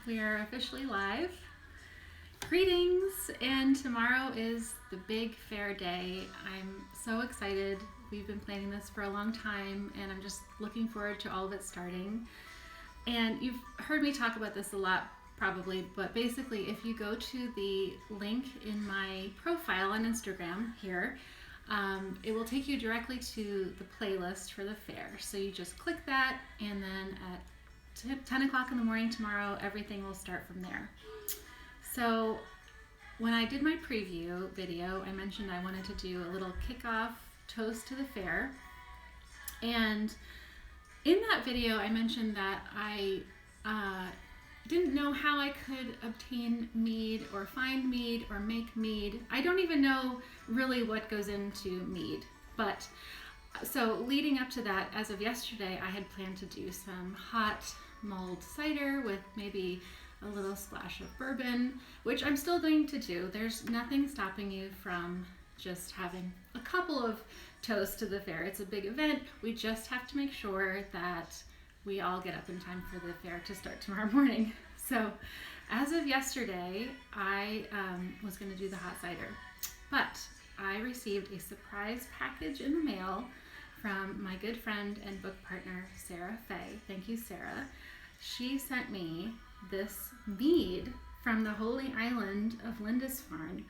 We are officially live. Greetings, and tomorrow is the big Faire day. I'm so excited. We've been planning this for a long time, and I'm just looking forward to all of it starting. And you've heard me talk about this a lot probably, but basically if you go to the link in my profile on Instagram here, it will take you directly to the playlist for the Faire. So you just click that, and then at 10 o'clock in the morning tomorrow, everything will start from there. So when I did my preview video, I mentioned I wanted to do a little kickoff toast to the Faire. And in that video, I mentioned that I didn't know how I could obtain mead or find mead or make mead. I don't even know really what goes into mead. But so leading up to that, as of yesterday, I had planned to do some hot mulled cider with maybe a little splash of bourbon, which I'm still going to do. There's nothing stopping you from just having a couple of toasts to the Faire. It's a big event. We just have to make sure that we all get up in time for the Faire to start tomorrow morning. So as of yesterday, I was going to do the hot cider, but I received a surprise package in the mail from my good friend and book partner, Faire. Thank you, Sarah. She sent me this mead from the holy island of Lindisfarne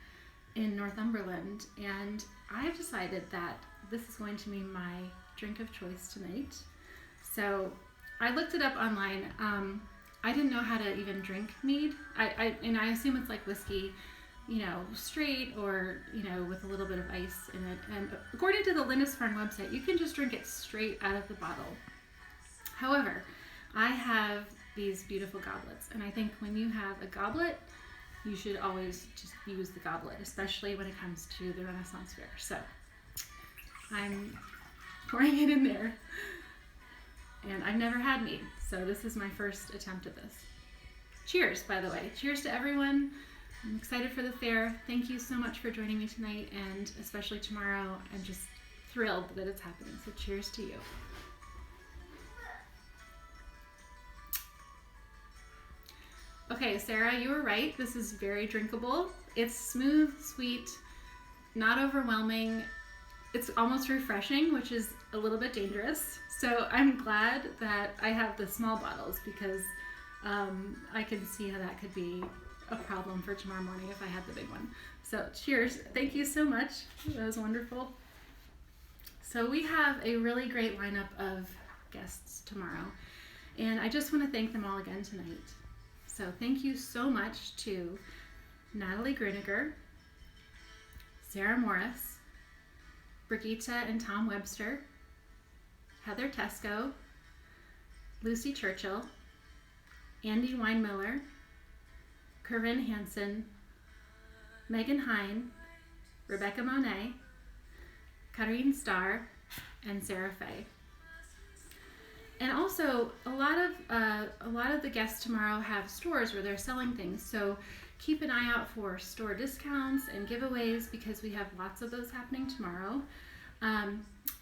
in Northumberland, and I've decided that this is going to be my drink of choice tonight. So I looked it up online. I didn't know how to even drink mead. I assume it's like whiskey, straight, or with a little bit of ice in it. And according to the Lindisfarne website, you can just drink it straight out of the bottle. However, I have these beautiful goblets, and I think when you have a goblet, you should always just use the goblet, especially when it comes to the Renaissance Fair. So I'm pouring it in there, and I've never had mead, so this is my first attempt at this. Cheers, by the way. Cheers to everyone. I'm excited for the Faire. Thank you so much for joining me tonight, and especially tomorrow. I'm just thrilled that it's happening, so cheers to you. Okay, Sarah, you were right. This is very drinkable. It's smooth, sweet, not overwhelming. It's almost refreshing, which is a little bit dangerous. So I'm glad that I have the small bottles, because I can see how that could be a problem for tomorrow morning if I had the big one. So cheers. Thank you so much. That was wonderful. So we have a really great lineup of guests tomorrow, and I just want to thank them all again tonight. So thank you so much to Natalie Gruniger, Sarah Morris, Brigitte and Tom Webster, Heather Tesco, Lucy Churchill, Andy Weinmiller, Corinne Hansen, Megan Hine, Rebecca Monet, Kathryn Starr, and Sarah Fay. And also, a lot of the guests tomorrow have stores where they're selling things, so keep an eye out for store discounts and giveaways, because we have lots of those happening tomorrow.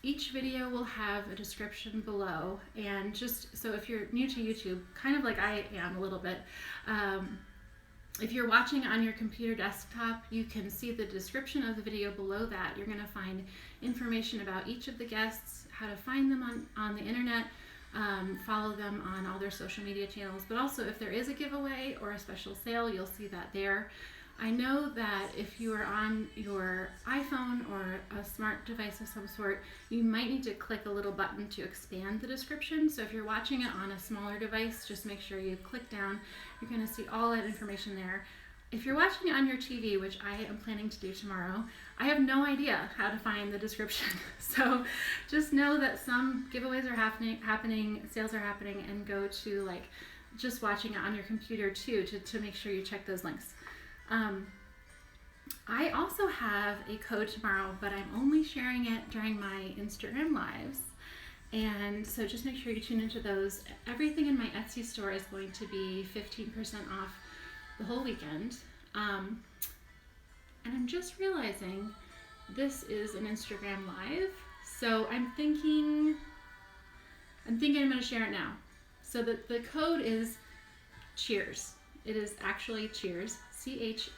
Each video will have a description below, and just so if you're new to YouTube, kind of like I am a little bit, if you're watching on your computer desktop, you can see the description of the video below that. You're going to find information about each of the guests, how to find them on the internet, follow them on all their social media channels, but also if there is a giveaway or a special sale, you'll see that there. I know that if you are on your iPhone or a smart device of some sort, you might need to click a little button to expand the description. So if you're watching it on a smaller device, just make sure you click down. You're going to see all that information there. If you're watching it on your TV, which I am planning to do tomorrow, I have no idea how to find the description. So just know that some giveaways are happening, sales are happening, and go to just watching it on your computer too to make sure you check those links. I also have a code tomorrow, but I'm only sharing it during my Instagram lives. And so just make sure you tune into those. Everything in my Etsy store is going to be 15% off the whole weekend. And I'm just realizing this is an Instagram live. So I'm thinking I'm going to share it now. So the code is cheers. It is actually Cheers, Cheers,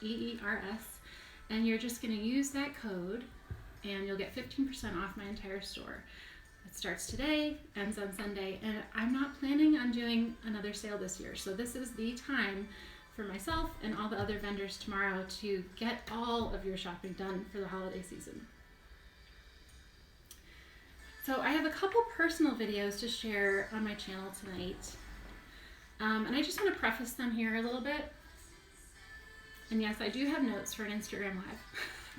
and you're just going to use that code and you'll get 15% off my entire store. It starts today, ends on Sunday, and I'm not planning on doing another sale this year. So this is the time for myself and all the other vendors tomorrow to get all of your shopping done for the holiday season. So I have a couple personal videos to share on my channel tonight. And I just want to preface them here a little bit. And yes, I do have notes for an Instagram Live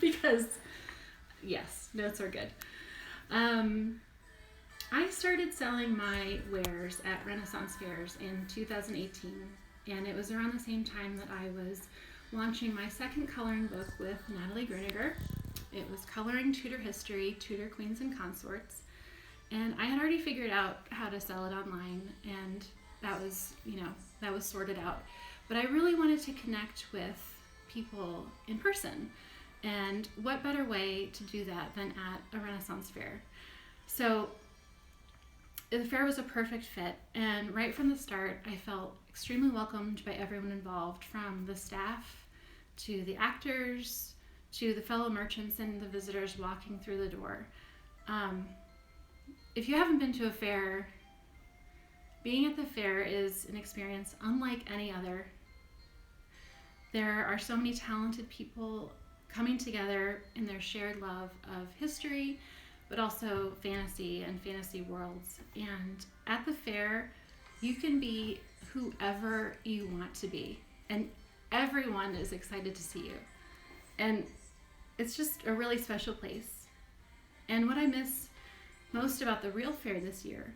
because yes, notes are good. I started selling my wares at Renaissance fairs in 2018, and it was around the same time that I was launching my second coloring book with Natalie Griniger. It was Coloring Tudor History, Tudor Queens and Consorts, and I had already figured out how to sell it online, and that was sorted out. But I really wanted to connect with people in person, and what better way to do that than at a Renaissance fair? So the fair was a perfect fit, and right from the start I felt extremely welcomed by everyone involved, from the staff to the actors to the fellow merchants and the visitors walking through the door. If you haven't been to a fair, being at the fair is an experience unlike any other. There are so many talented people coming together in their shared love of history, but also fantasy and fantasy worlds. And at the fair, you can be whoever you want to be, and everyone is excited to see you. And it's just a really special place. And what I miss most about the real fair this year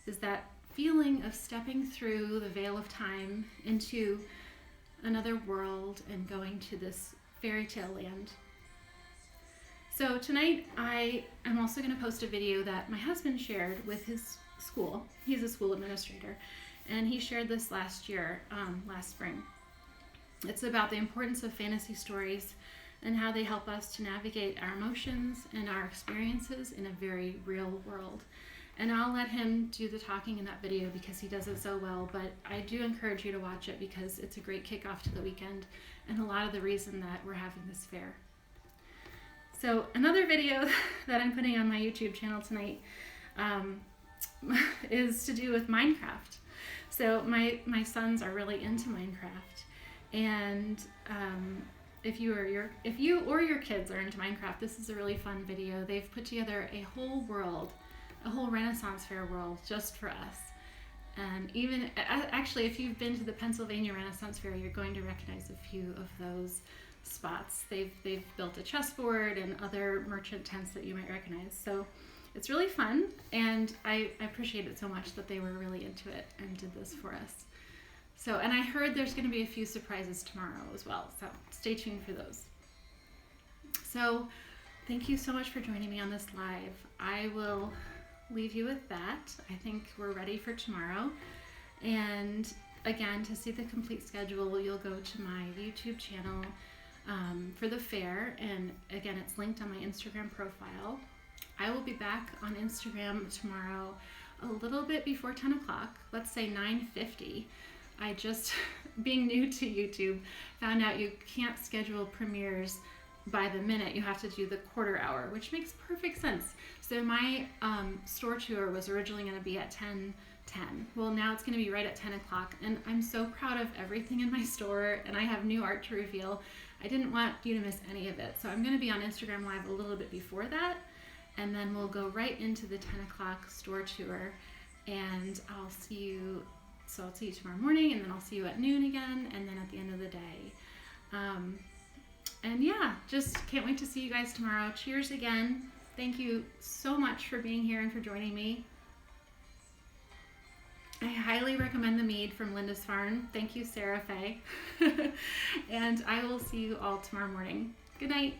is that feeling of stepping through the veil of time into another world and going to this fairy tale land. So tonight I am also going to post a video that my husband shared with his school. He's a school administrator, and he shared this last spring. It's about the importance of fantasy stories and how they help us to navigate our emotions and our experiences in a very real world. And I'll let him do the talking in that video because he does it so well, but I do encourage you to watch it because it's a great kickoff to the weekend and a lot of the reason that we're having this fair. So another video that I'm putting on my YouTube channel tonight is to do with Minecraft. So my sons are really into Minecraft, and if you or your kids are into Minecraft, this is a really fun video. They've put together a whole world, a whole Renaissance Fair world just for us. And even actually, if you've been to the Pennsylvania Renaissance Fair, you're going to recognize a few of those spots. They've built a chessboard and other merchant tents that you might recognize. So it's really fun, and I appreciate it so much that they were really into it and did this for us. So, and I heard there's going to be a few surprises tomorrow as well, so stay tuned for those. So thank you so much for joining me on this live. I will leave you with that. I think we're ready for tomorrow. And again, to see the complete schedule, you'll go to my YouTube channel for the fair, and again, it's linked on my Instagram profile. I will be back on Instagram tomorrow a little bit before 10 o'clock, let's say 9:50. I just, being new to YouTube, found out you can't schedule premieres by the minute. You have to do the quarter hour, which makes perfect sense. So my store tour was originally going to be at 10:10. Well, now it's going to be right at 10 o'clock, and I'm so proud of everything in my store, and I have new art to reveal. I didn't want you to miss any of it, so I'm going to be on Instagram Live a little bit before that, and then we'll go right into the 10 o'clock store tour, and I'll see you tomorrow morning, and then I'll see you at noon again, and then at the end of the day. And yeah, just can't wait to see you guys tomorrow. Cheers again. Thank you so much for being here and for joining me. I highly recommend the mead from Linda's Farm. Thank you, Sarah Faye. And I will see you all tomorrow morning. Good night.